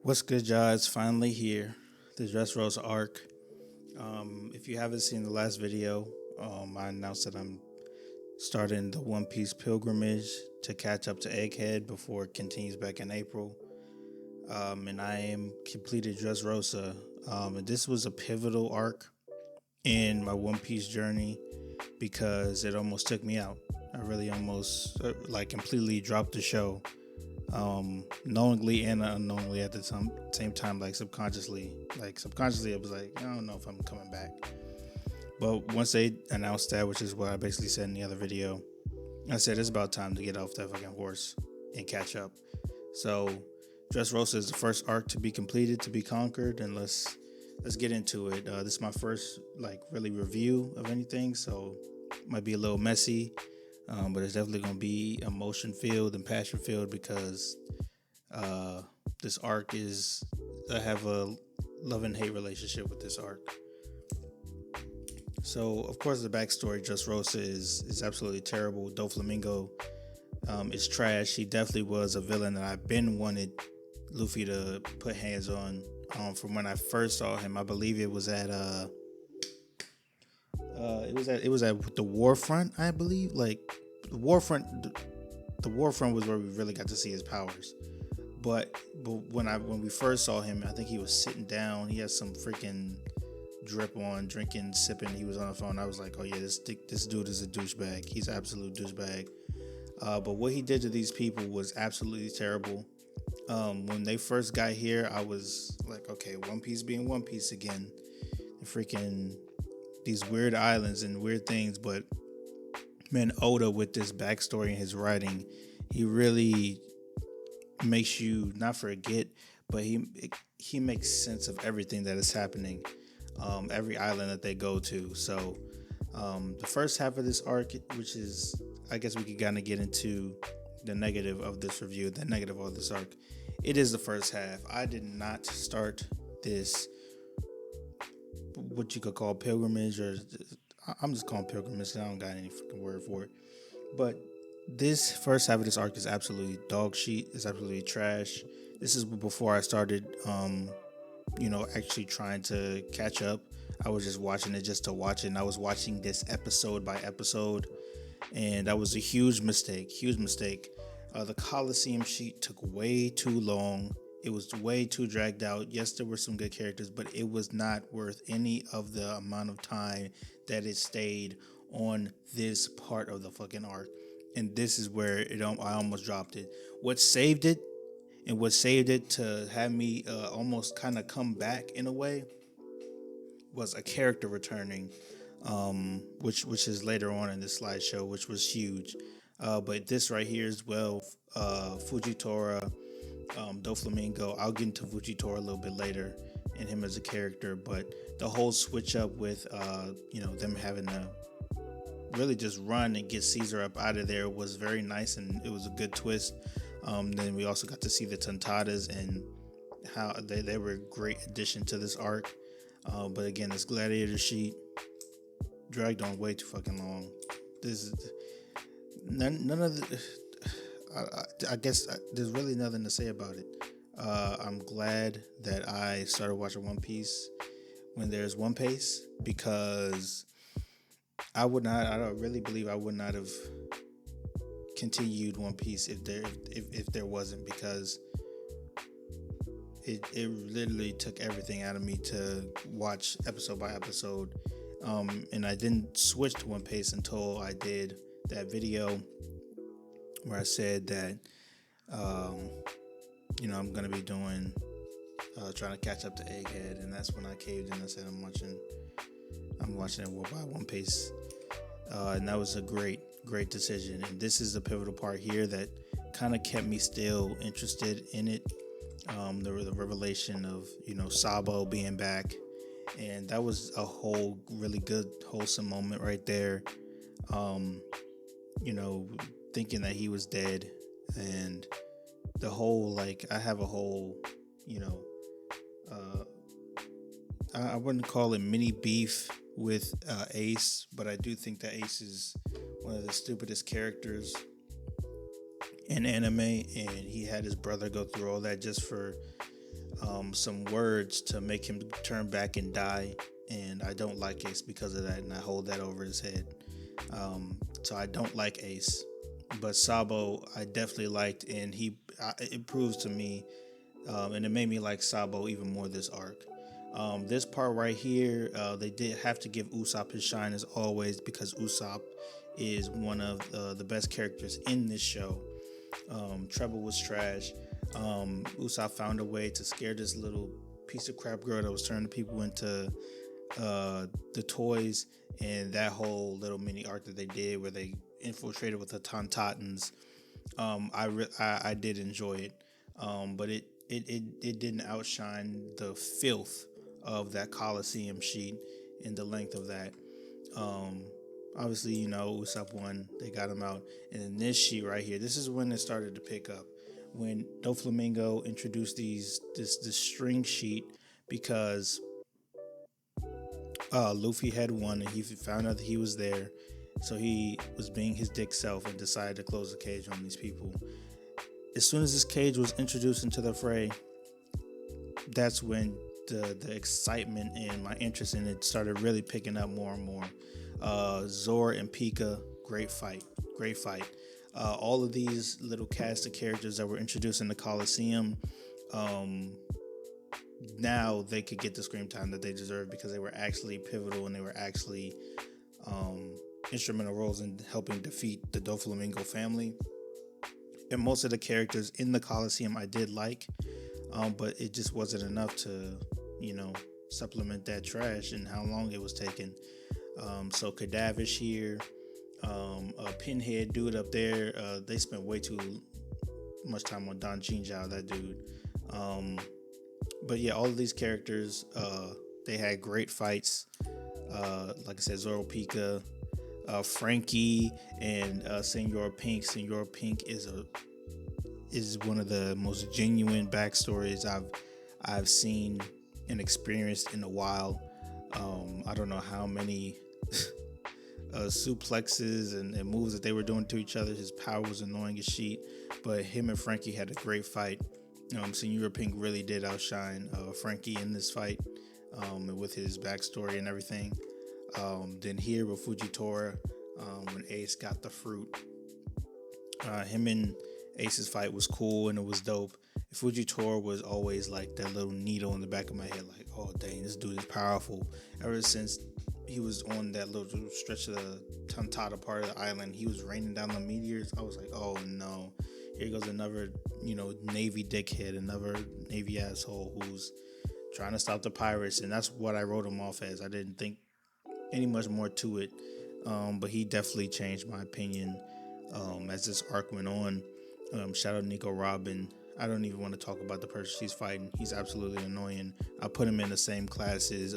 What's good, y'all? It's finally here. The Dressrosa Arc. If you haven't seen the last video, I announced that I'm starting the One Piece pilgrimage to catch up to Egghead before it continues back in April. And I am completed Dressrosa. And this was a pivotal arc in my One Piece journey because it almost took me out. I really almost completely dropped the show, knowingly and unknowingly at the same time, like subconsciously. Like subconsciously, I was like, I don't know if I'm coming back. But once they announced that, which is what I basically said in the other video, I said it's about time to get off that fucking horse and catch up. So Dressrosa is the first arc to be completed, to be conquered, and let's get into it. This is my first really review of anything, so it might be a little messy, but it's definitely gonna be emotion filled and passion filled because this arc is, I have a love and hate relationship with this arc. So of course the backstory, Dressrosa is absolutely terrible. Doflamingo is trash. He definitely was a villain that I've been wanted Luffy to put hands on. From when I first saw him, I believe it was at it was at the Warfront, I believe. Like the Warfront was where we really got to see his powers. But when we first saw him, I think he was sitting down. He had some freaking drip on, drinking, sipping. He was on the phone. I was like, oh yeah, this dude is a douchebag. He's an absolute douchebag. But what he did to these people was absolutely terrible. When they first got here, I was like, okay, One Piece being One Piece again. Freaking these weird islands and weird things. But man, Oda with this backstory and his writing, he really makes you not forget, but he makes sense of everything that is happening. Every island that they go to. So the first half of this arc, which is, I guess we could kind of get into the negative of this review, the negative of this arc. It is the first half. I did not start this, what you could call pilgrimage, or I'm just calling pilgrimage. I don't got any freaking word for it. But this first half of this arc is absolutely dog shit. It's absolutely trash. This is before I started, actually trying to catch up. I was just watching it just to watch it, and I was watching this episode by episode, and that was a huge mistake. The Coliseum sheet took way too long. It was way too dragged out. Yes, there were some good characters, but it was not worth any of the amount of time that it stayed on this part of the fucking arc. And this is where I almost dropped it. What saved it to have me almost kind of come back in a way was a character returning, which is later on in this slideshow, which was huge. But this right here as well, Fujitora, Doflamingo. I'll get into Fujitora a little bit later and him as a character, but the whole switch up with them having to really just run and get Caesar up out of there was very nice, and it was a good twist. Then we also got to see the Tontadas and how they were a great addition to this arc. But again, this gladiator sheet dragged on way too fucking long. This is none of the. I guess there's really nothing to say about it. I'm glad that I started watching One Piece when there's One Piece, because I don't really believe I would not have continued One Piece if there wasn't, because it literally took everything out of me to watch episode by episode. And I didn't switch to One Piece until I did that video where I said that I'm gonna be doing trying to catch up to Egghead, and that's when I caved in. I said I'm watching it by One Piece, and that was a great decision. And this is the pivotal part here that kind of kept me still interested in it. The revelation of Sabo being back, and that was a whole really good wholesome moment right there. Thinking that he was dead, and the whole I have a whole I wouldn't call it mini beef with Ace, but I do think that Ace is one of the stupidest characters in anime, and he had his brother go through all that just for some words to make him turn back and die, and I don't like Ace because of that, and I hold that over his head. So I don't like Ace, but Sabo I definitely liked, and it proves to me, and it made me like Sabo even more this arc. This part right here, they did have to give Usopp his shine as always because Usopp is one of the best characters in this show. Treble was trash. Usopp found a way to scare this little piece of crap girl that was turning people into the toys, and that whole little mini arc that they did where they infiltrated with the Tauntauns. I did enjoy it, but it didn't outshine the filth of that Coliseum sheet and the length of that. Um, Obviously, Usopp won. They got him out. And then this sheet right here, this is when it started to pick up. When Doflamingo introduced this string sheet because Luffy had won and he found out that he was there. So he was being his dick self and decided to close the cage on these people. As soon as this cage was introduced into the fray, that's when the excitement and my interest in it started really picking up more and more. Zoro and Pika, great fight. All of these little cast of characters that were introduced in the Coliseum, now they could get the screen time that they deserve because they were actually pivotal and they were actually instrumental roles in helping defeat the Doflamingo family. And most of the characters in the Coliseum I did like, but it just wasn't enough to, supplement that trash and how long it was taking. So Cadavish here, a Pinhead dude up there, they spent way too much time on Don Chinjao, that dude. But yeah, all of these characters, they had great fights. Like I said, Zoro, Pika, Frankie, and Senor Pink. Senor Pink is one of the most genuine backstories I've seen and experienced in a while. I don't know how many suplexes and moves that they were doing to each other. His power was annoying as shit, but him and Frankie had a great fight. Senor Pink really did outshine Frankie in this fight, with his backstory and everything. Then here with Fujitora, when Ace got the fruit, him and Ace's fight was cool and it was dope. Fujitora was always like that little needle in the back of my head, like, oh dang, this dude is powerful. Ever since he was on that little stretch of the Tantata part of the island, he was raining down the meteors. I was like, oh no, here goes another, Navy dickhead, another Navy asshole who's trying to stop the pirates. And that's what I wrote him off as. I didn't think any much more to it. But he definitely changed my opinion as this arc went on. Shout out Nico Robin. I don't even want to talk about the person she's fighting. He's absolutely annoying. I put him in the same class as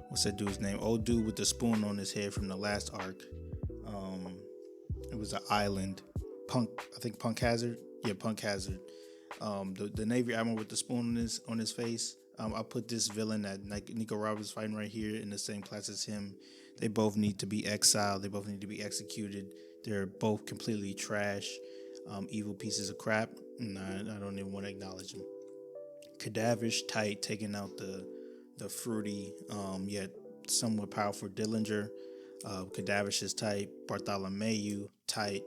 what's that dude's name? Old dude with the spoon on his head from the last arc. It was an island. I think Punk Hazard. Yeah, Punk Hazard. The Navy Admiral with the spoon on his face. I put this villain that Nico Robbins fighting right here in the same class as him. They both need to be exiled. They both need to be executed. They're both completely trash, evil pieces of crap. And I don't even want to acknowledge them. Cadavish tight, taking out the fruity yet somewhat powerful Dillinger. Cadavish is tight. Bartholomew tight.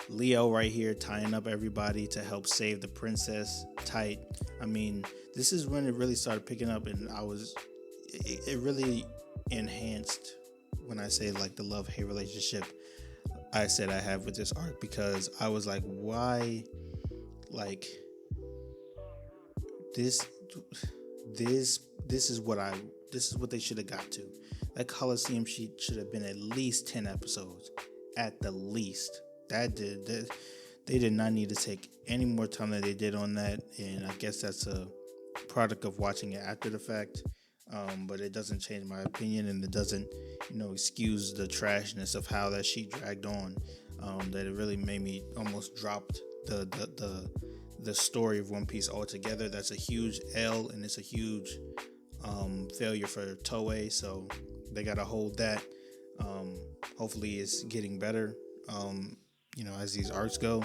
Leo right here tying up everybody to help save the princess, tight. I mean, this is when it really started picking up, and it really enhanced when I say like the love-hate relationship I said I have with this arc, because I was like, why, like this is what they should have got to. That Coliseum sheet should have been at least 10 episodes, at the least. They did not need to take any more time than they did on that, and I guess that's a product of watching it after the fact. But it doesn't change my opinion, and it doesn't, excuse the trashness of how that sheet dragged on. That it really made me almost dropped the story of One Piece altogether. That's a huge L, and it's a huge failure for Toei. So they gotta hold that. Hopefully, it's getting better. As these arcs go.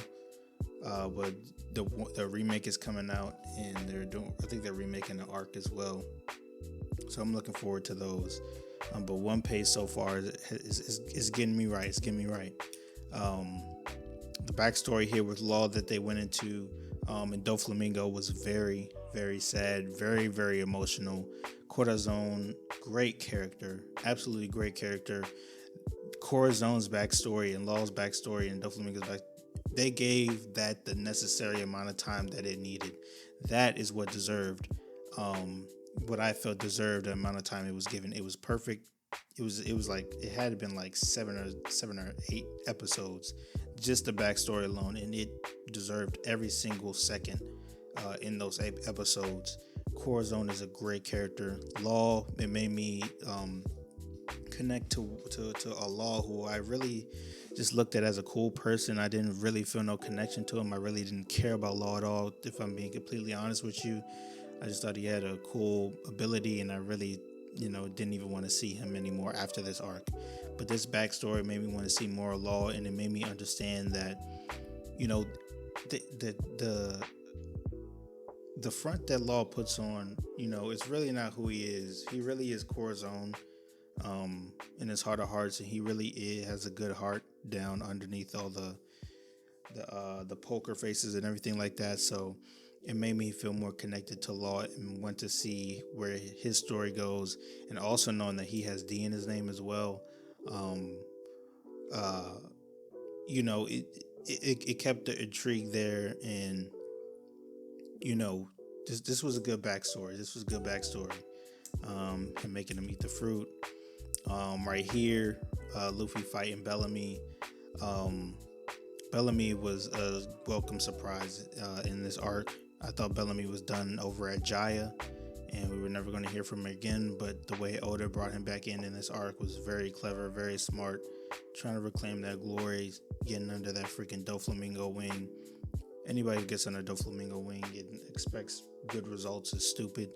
But the remake is coming out, and they're doing. I think they're remaking the arc as well. So I'm looking forward to those. But One Piece so far is getting me right. It's getting me right. Um, the backstory here with Law that they went into in Doflamingo was very, very sad, very, very emotional. Corazon, great character, absolutely great character. Corazon's backstory and Law's backstory and Doflamingo's back, they gave that the necessary amount of time that it needed. That is what deserved, what I felt deserved the amount of time it was given. It was perfect. It was like it had been like seven or eight episodes, just the backstory alone, and it deserved every single second in those episodes. Corazon is a great character. Law, it made me connect to a Law who I really just looked at as a cool person. I didn't really feel no connection to him. I really didn't care about Law at all, if I'm being completely honest with you. I just thought he had a cool ability, and I really, didn't even want to see him anymore after this arc. But this backstory made me want to see more Law, and it made me understand that, you know, the the the, the front that Law puts on, it's really not who he is. He really is Corazon, in his heart of hearts, and he really has a good heart down underneath all the poker faces and everything like that. So it made me feel more connected to Law and want to see where his story goes, and also knowing that he has D in his name as well. Um, uh, it kept the intrigue there, and you know, this was a good backstory. This was a good backstory. And making him eat the fruit. Right here, Luffy fighting Bellamy. Um, Bellamy was a welcome surprise in this arc. I thought Bellamy was done over at Jaya, and we were never going to hear from him again. But the way Oda brought him back in this arc was very clever, very smart, trying to reclaim that glory, getting under that freaking Doflamingo wing. Anybody who gets under Doflamingo wing and expects good results is stupid.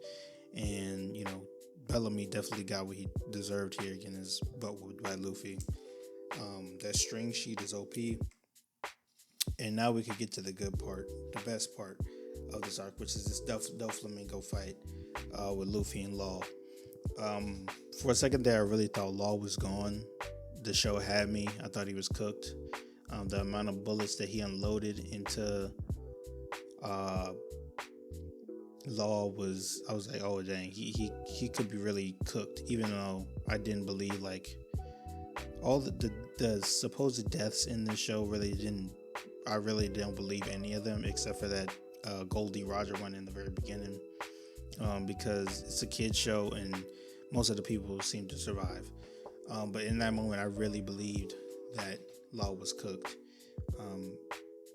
And, Bellamy definitely got what he deserved here, getting his butt whooped by Luffy. That string sheet is OP. And now we could get to the good part, the best part of this arc, which is this Doflamingo fight with Luffy and Law. For a second there, I really thought Law was gone. The show had me. I thought he was cooked. The amount of bullets that he unloaded into Law was, I was like, oh dang, he could be really cooked, even though I didn't believe like all the supposed deaths in the show I really don't believe any of them except for that Goldie Roger one in the very beginning, because it's a kid's show and most of the people seem to survive. But in that moment, I really believed that Law was cooked.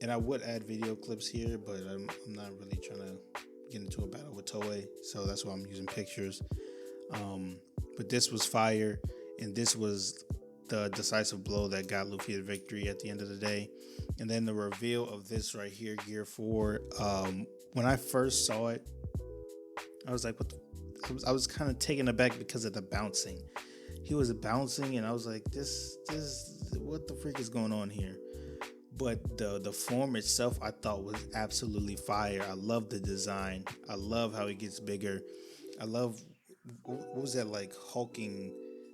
And I would add video clips here, but I'm not really trying to get into a battle with Toei, so that's why I'm using pictures. But this was fire, and this was the decisive blow that got Luffy the victory at the end of the day. And then the reveal of this right here, Gear 4. When I first saw it, I was like, I was kind of taken aback because of the bouncing. He was bouncing, and I was like, this, what the freak is going on here? But the form itself, I thought was absolutely fire. I love the design. I love how it gets bigger. I love, what was that like hulking,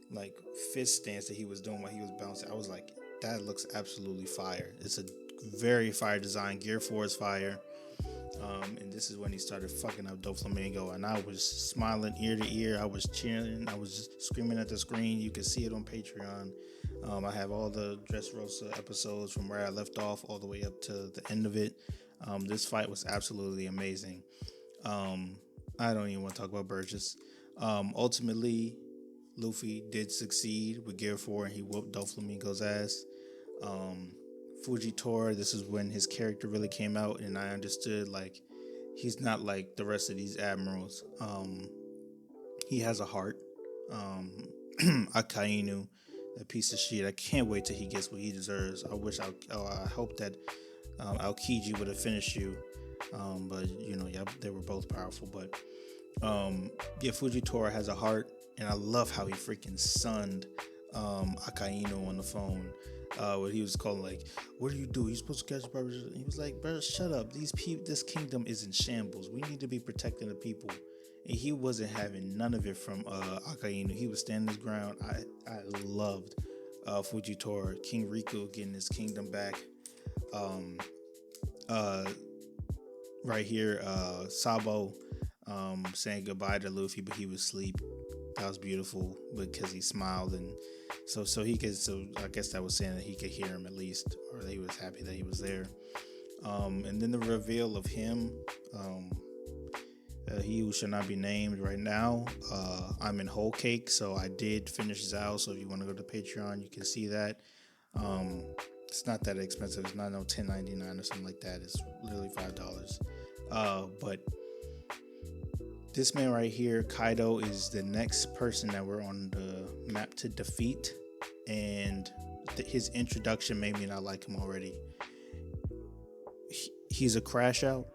like fist stance that he was doing while he was bouncing? I was like, that looks absolutely fire. It's a very fire design. Gear 4 is fire. And this is when he started fucking up Doflamingo, and I was smiling ear to ear. I was cheering. I was just screaming at the screen. You can see it on Patreon. I have all the Dressrosa episodes from where I left off all the way up to the end of it. This fight was absolutely amazing. I don't even want to talk about Burgess. Ultimately, Luffy did succeed with Gear 4, and he whooped Doflamingo's ass. Fujitora, this is when his character really came out, and I understood, like, he's not like the rest of these admirals. He has a heart. Akainu, that piece of shit. I can't wait till he gets what he deserves. I hope that Aokiji would have finished you. But they were both powerful. But Fujitora has a heart, and I love how he freaking sunned Akainu on the phone. Where he was calling like, "What do you do? You supposed to catch the pirates?" He was like, "Bro, shut up. This kingdom is in shambles. We need to be protecting the people." And he wasn't having none of it from Akainu. He was standing his ground. I loved Fujitora, King Riku getting his kingdom back. Um, uh, right here, Sabo saying goodbye to Luffy, but he was asleep. That was beautiful because he smiled, and so he could. So I guess that was saying that he could hear him at least, or that he was happy that he was there. And then the reveal of him, he who shall not be named right now. I'm in whole cake, so I did finish Zao. So if you want to go to Patreon, you can see that. It's not that expensive. It's not no $10.99 or something like that. It's literally $5. But this man right here, Kaido, is the next person that we're on the map to defeat, and his introduction made me not like him already. He's a crash out.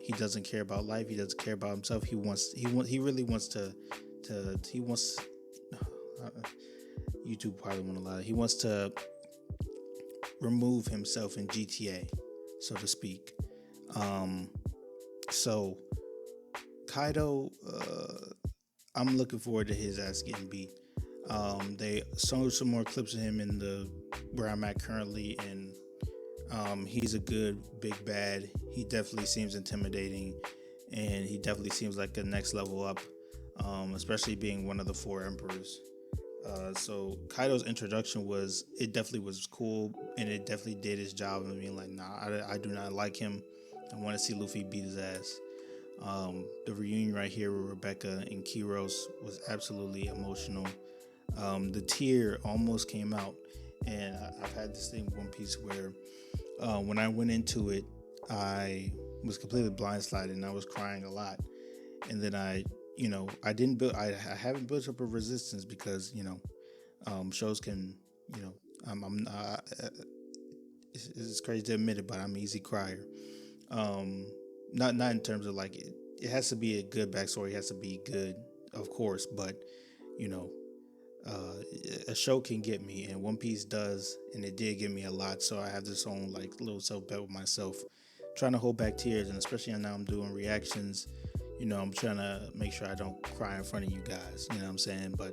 He doesn't care about life. He doesn't care about himself. He really wants to YouTube probably won't allow it. He wants to remove himself in GTA, so to speak. So Kaido, I'm looking forward to his ass getting beat. They showed some more clips of him in the where I'm at currently, and he's a good big bad. He definitely seems intimidating, and he definitely seems like a next level up, especially being one of the four emperors. So Kaido's introduction definitely was cool, and it definitely did its job of being like, nah, I do not like him. I want to see Luffy beat his ass. The reunion right here with Rebecca and Kiros was absolutely emotional. The tear almost came out, and I've had this thing with One Piece where when I went into it, I was completely blindsided and I was crying a lot. And then I haven't built up a resistance because shows can it's crazy to admit it, but I'm an easy crier. Not in terms of like it has to be a good backstory, it has to be good, of course, but a show can get me, and One Piece does, and it did get me a lot. So I have this own like little self bet with myself, trying to hold back tears, and especially now I'm doing reactions. I'm trying to make sure I don't cry in front of you guys. You know what I'm saying? But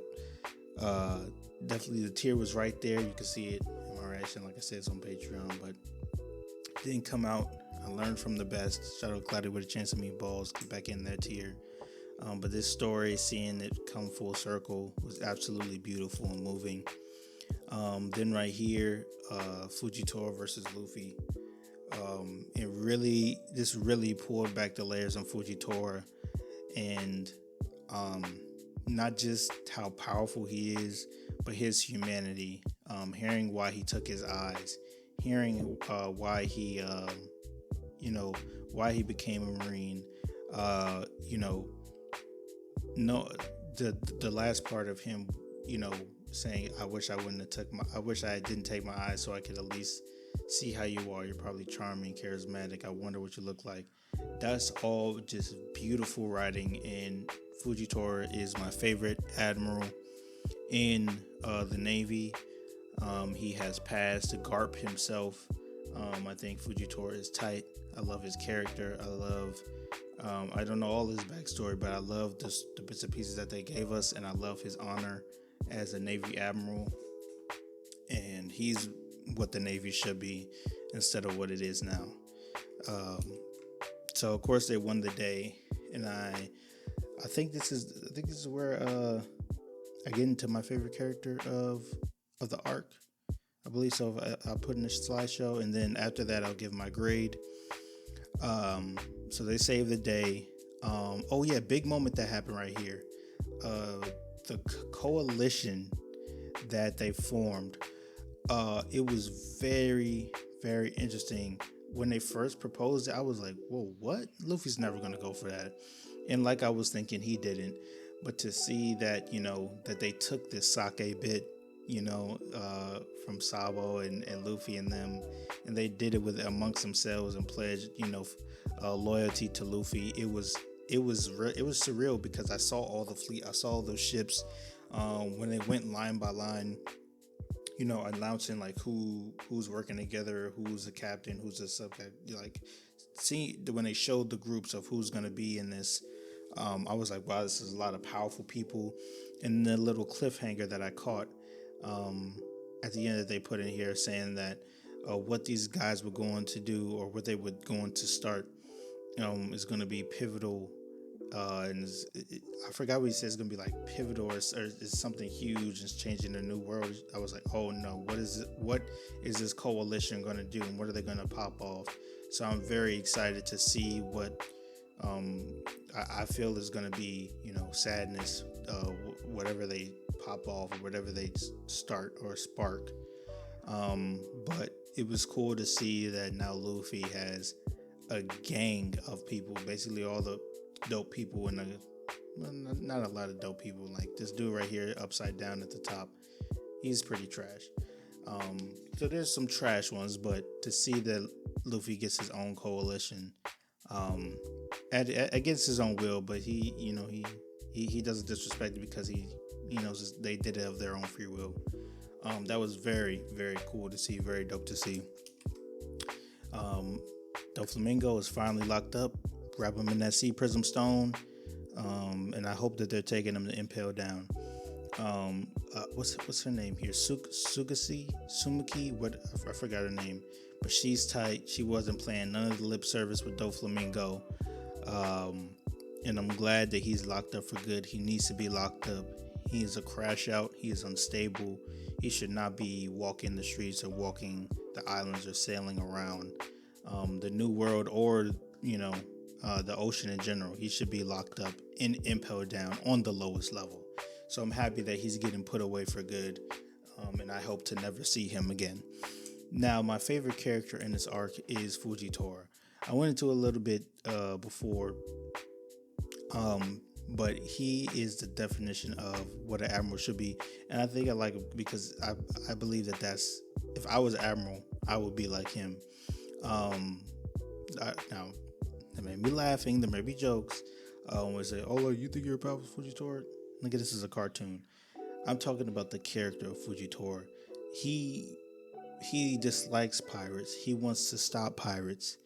definitely the tear was right there. You can see it in my reaction. Like I said, it's on Patreon, but it didn't come out. I learned from the best. Shout out Cloudy with a chance of meatballs. Get back in that tier. But this story, seeing it come full circle, was absolutely beautiful and moving. Then right here, Fujitora versus Luffy. This really pulled back the layers on Fujitora, and not just how powerful he is, but his humanity. Hearing why he took his eyes, hearing why he became a Marine. No, the last part of him, saying, I wish I didn't take my eyes so I could at least see how you are. You're probably charming, charismatic. I wonder what you look like. That's all just beautiful writing, and Fujitora is my favorite admiral in the Navy. He has passed to Garp himself. I think Fujitora is tight. I love his character. I don't know all his backstory, but I love the bits and pieces that they gave us, and I love his honor as a Navy admiral. And he's what the Navy should be instead of what it is now. So of course they won the day, and I think this is where I get into my favorite character of the arc. I believe so. I'll put in a slideshow, and then after that I'll give my grade. So they saved the day. Big moment that happened right here. The coalition that they formed. It was very, very interesting. When they first proposed it, I was like, whoa, what? Luffy's never going to go for that. And like I was thinking, he didn't. But to see that, that they took this sake bit, from Sabo and Luffy and them, and they did it amongst themselves and pledged, loyalty to Luffy. It was surreal because I saw all the fleet, I saw those ships when they went line by line. announcing like who's working together, who's the captain, who's the sub captain. Like, see when they showed the groups of who's gonna be in this, I was like, wow, this is a lot of powerful people. And the little cliffhanger that I caught at the end that they put in here saying that what these guys were going to do or what they were going to start is going to be pivotal. I forgot what he said. It's gonna be like pivotal or is something huge. It's changing the new world. I was like, oh no, what is it? What is this coalition gonna do, and what are they gonna pop off? So I'm very excited to see what I feel is gonna be, sadness, whatever they pop off or whatever they start or spark. But it was cool to see that now Luffy has a gang of people, basically all the dope people in the, well, not a lot of dope people. Like this dude right here, upside down at the top, he's pretty trash. So there's some trash ones, but to see that Luffy gets his own coalition, against his own will, but he doesn't disrespect it because he knows they did it of their own free will. That was very, very cool to see, very dope to see. Doflamingo is finally locked up. Grab him in that sea prism stone, and I hope that they're taking him to Impale Down. What's her name here? Sumuki? What? I forgot her name, but she's tight. She wasn't playing none of the lip service with Doflamingo, and I'm glad that he's locked up for good. He needs to be locked up. He is a crash out. He is unstable. He should not be walking the streets or walking the islands or sailing around the new world or the ocean in general. He should be locked up in Impel Down on the lowest level. So I'm happy that he's getting put away for good, and I hope to never see him again. Now, my favorite character in this arc is Fujitora. I went into a little bit before, but he is the definition of what an admiral should be, and I think I like him because I believe that's if I was admiral, I would be like him. Now, that made me laughing. There may be jokes. When they say, "Oh, you think you're a powerful Fujitora?" Look at this as a cartoon. I'm talking about the character of Fujitora. He dislikes pirates. He wants to stop pirates.